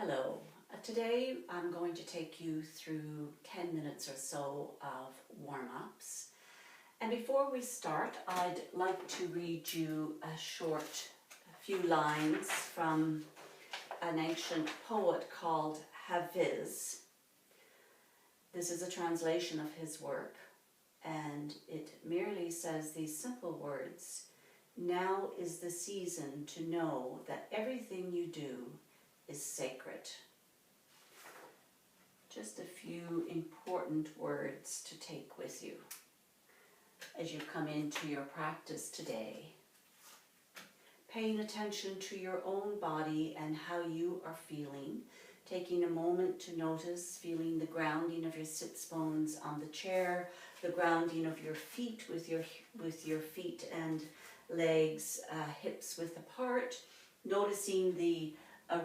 Hello. Today I'm going to take you through 10 minutes or so of warm-ups. And before we start, I'd like to read you a few lines from an ancient poet called Hafiz. This is a translation of his work, and it merely says these simple words: "Now is the season to know that everything you do is sacred." Just a few important words to take with you as you come into your practice today. Paying attention to your own body and how you are feeling, taking a moment to notice, feeling the grounding of your sits bones on the chair, the grounding of your feet with your feet and legs hips width apart, noticing the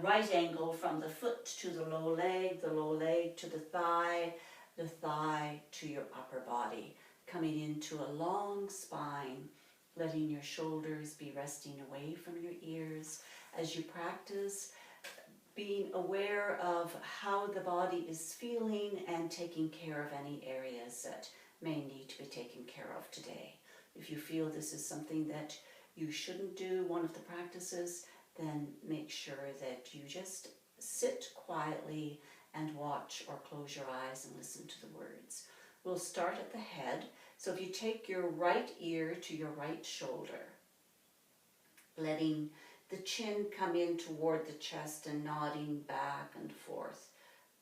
right angle from the foot to the low leg to the thigh to your upper body, coming into a long spine, letting your shoulders be resting away from your ears. As you practice, being aware of how the body is feeling and taking care of any areas that may need to be taken care of today. If you feel this is something that you shouldn't do, one of the practices, then make sure that you just sit quietly and watch or close your eyes and listen to the words. We'll start at the head. So if you take your right ear to your right shoulder, letting the chin come in toward the chest and nodding back and forth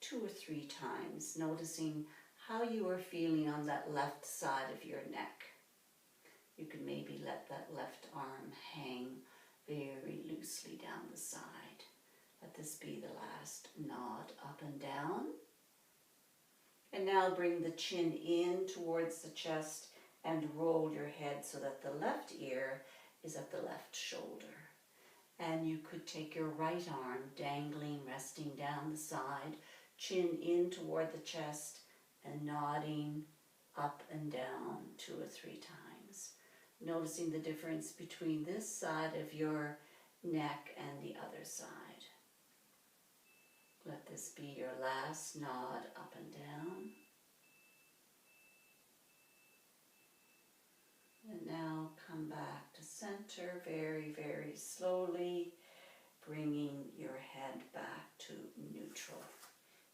2 or 3 times, noticing how you are feeling on that left side of your neck. You can maybe let that left arm hang very loosely down the side. Let this be the last nod up and down. And now bring the chin in towards the chest and roll your head so that the left ear is at the left shoulder. And you could take your right arm dangling, resting down the side, chin in toward the chest and nodding up and down 2 or 3 times. Noticing the difference between this side of your neck and the other side. Let this be your last nod up and down. And now come back to center very, very slowly, bringing your head back to neutral.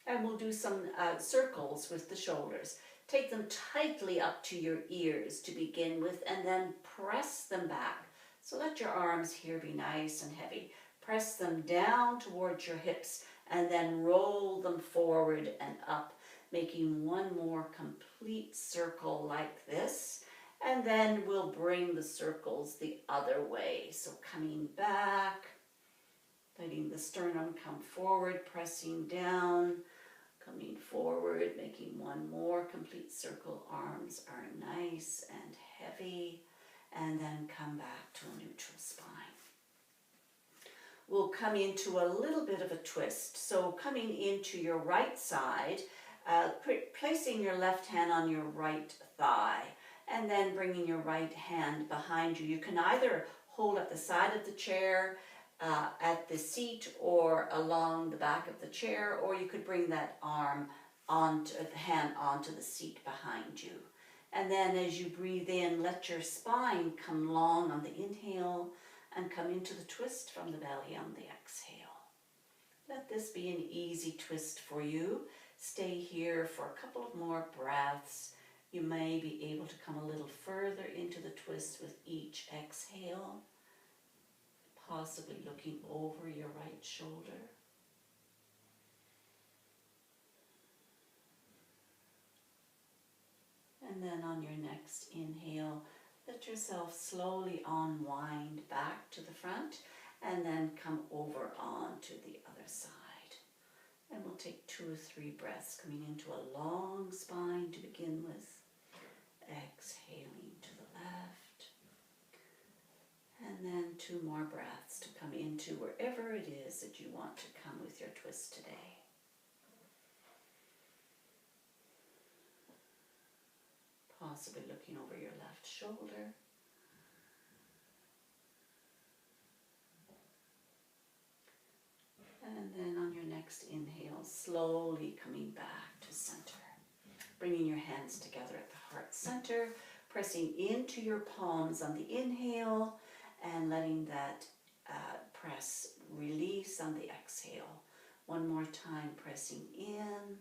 And we'll do some circles with the shoulders. Take them tightly up to your ears to begin with, and then press them back. So let your arms here be nice and heavy. Press them down towards your hips, and then roll them forward and up, making one more complete circle like this. And then we'll bring the circles the other way. So coming back, letting the sternum come forward, pressing down, coming forward, making one more complete circle. Arms are nice and heavy. And then come back to a neutral spine. We'll come into a little bit of a twist. So coming into your right side, placing your left hand on your right thigh, and then bringing your right hand behind you. You can either hold at the side of the chair, at the seat, or along the back of the chair, or you could bring that hand onto the seat behind you. And then as you breathe in, let your spine come long on the inhale and come into the twist from the belly on the exhale. Let this be an easy twist for you. Stay here for a couple of more breaths. You may be able to come a little further into the twist with each exhale, possibly looking over your right shoulder. And then on your next inhale, let yourself slowly unwind back to the front and then come over onto the other side. And we'll take 2 or 3 breaths coming into a long spine to begin with. Exhaling to the left. And then 2 more breaths to come into wherever it is that you want to come with your twist today. Possibly looking over your left shoulder. And then on your next next inhale, slowly coming back to center. Bringing your hands together at the heart center, pressing into your palms on the inhale, and letting that press release on the exhale. One more time, pressing in,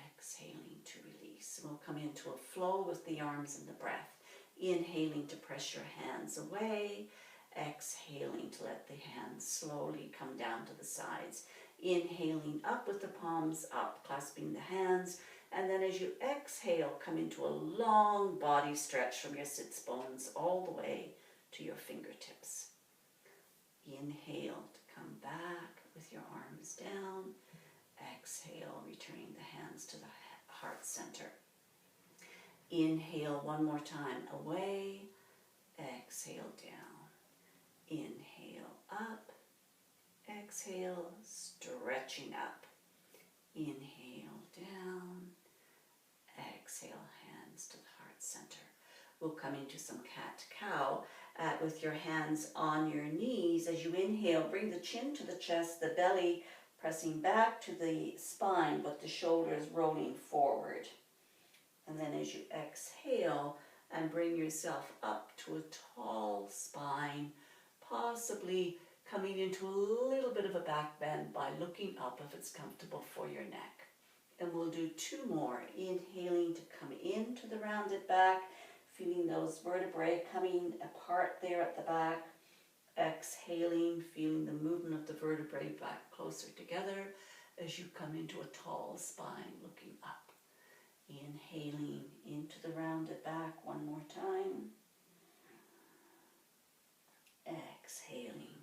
exhaling to release. We'll come into a flow with the arms and the breath. Inhaling to press your hands away, exhaling to let the hands slowly come down to the sides. Inhaling up with the palms up, clasping the hands, and then as you exhale, come into a long body stretch from your sits bones all the way to your fingertips. Inhale to come back with your arms down. Exhale, returning the hands to the heart center. Inhale one more time, away. Exhale down. Inhale up. Exhale, stretching up. Inhale down. Exhale, hands to the heart center. We'll come into some cat-cow with your hands on your knees. As you inhale, bring the chin to the chest, the belly pressing back to the spine, but the shoulders rolling forward. And then as you exhale, and bring yourself up to a tall spine, possibly coming into a little bit of a back bend by looking up if it's comfortable for your neck. And we'll do two more. Inhaling to come into the rounded back, feeling those vertebrae coming apart there at the back. Exhaling, feeling the movement of the vertebrae back closer together as you come into a tall spine, looking up. Inhaling into the rounded back one more time. Exhaling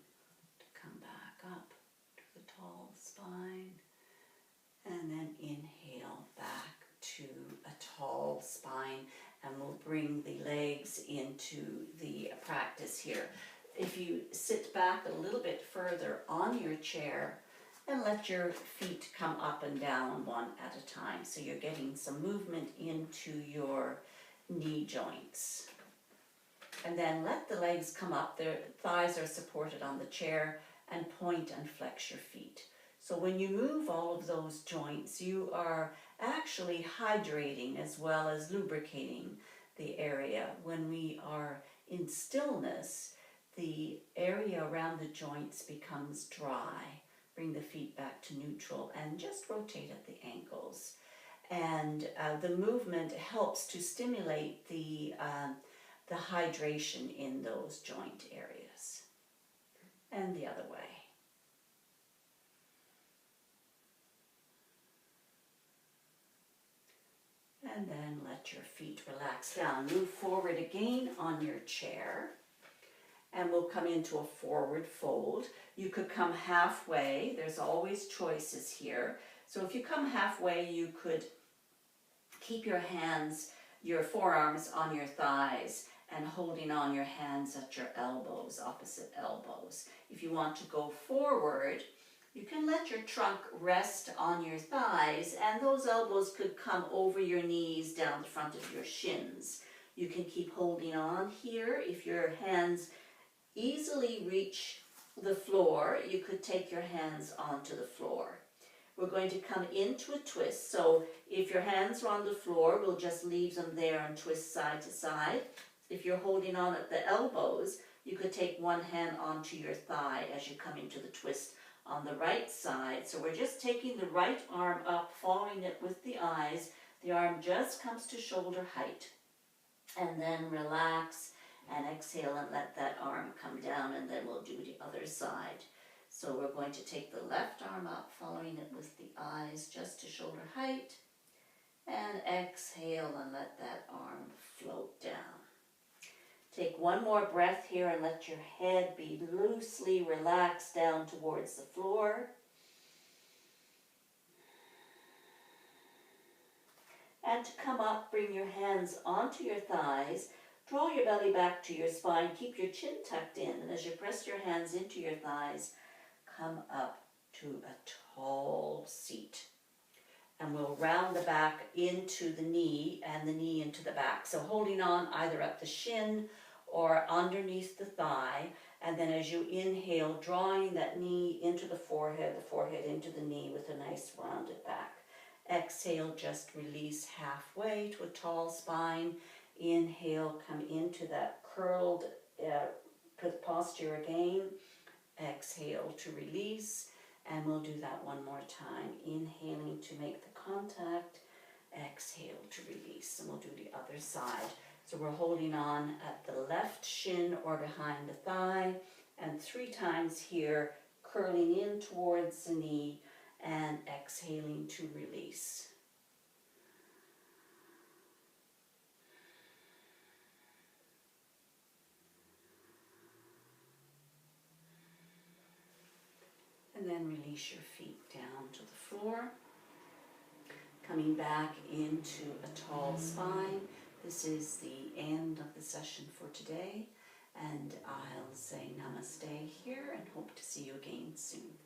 to come back up to the tall spine. And then inhale back to a tall spine. And we'll bring the legs into the practice here. If you sit back a little bit further on your chair and let your feet come up and down one at a time. So you're getting some movement into your knee joints. And then let the legs come up. The thighs are supported on the chair, and point and flex your feet. So when you move all of those joints, you are actually hydrating as well as lubricating the area. When we are in stillness, the area around the joints becomes dry. Bring the feet back to neutral and just rotate at the ankles. And the movement helps to stimulate the hydration in those joint areas. And the other way. And then let your feet relax down. Move forward again on your chair. And we'll come into a forward fold. You could come halfway. There's always choices here. So if you come halfway, you could keep your hands, your forearms on your thighs and holding on your hands at your elbows, opposite elbows. If you want to go forward, you can let your trunk rest on your thighs, and those elbows could come over your knees down the front of your shins. You can keep holding on here. If your hands easily reach the floor, you could take your hands onto the floor. We're going to come into a twist. So if your hands are on the floor, we'll just leave them there and twist side to side. If you're holding on at the elbows, you could take one hand onto your thigh as you come into the twist on the right side. So we're just taking the right arm up, following it with the eyes. The arm just comes to shoulder height. And then relax and exhale and let that arm come down, and then we'll do the other side. So we're going to take the left arm up, following it with the eyes just to shoulder height, and exhale and let that arm float down. Take one more breath here and let your head be loosely relaxed down towards the floor. And to come up, bring your hands onto your thighs. Draw your belly back to your spine. Keep your chin tucked in. And as you press your hands into your thighs, come up to a tall seat. And we'll round the back into the knee and the knee into the back. So holding on either at the shin or underneath the thigh. And then as you inhale, drawing that knee into the forehead into the knee with a nice rounded back. Exhale, just release halfway to a tall spine. Inhale, come into that curled posture again. Exhale to release, and we'll do that one more time. Inhaling to make the contact, exhale to release, and we'll do the other side. So we're holding on at the left shin or behind the thigh, and 3 times here, curling in towards the knee, and exhaling to release. And then release your feet down to the floor. Coming back into a tall spine. This is the end of the session for today, and I'll say namaste here and hope to see you again soon.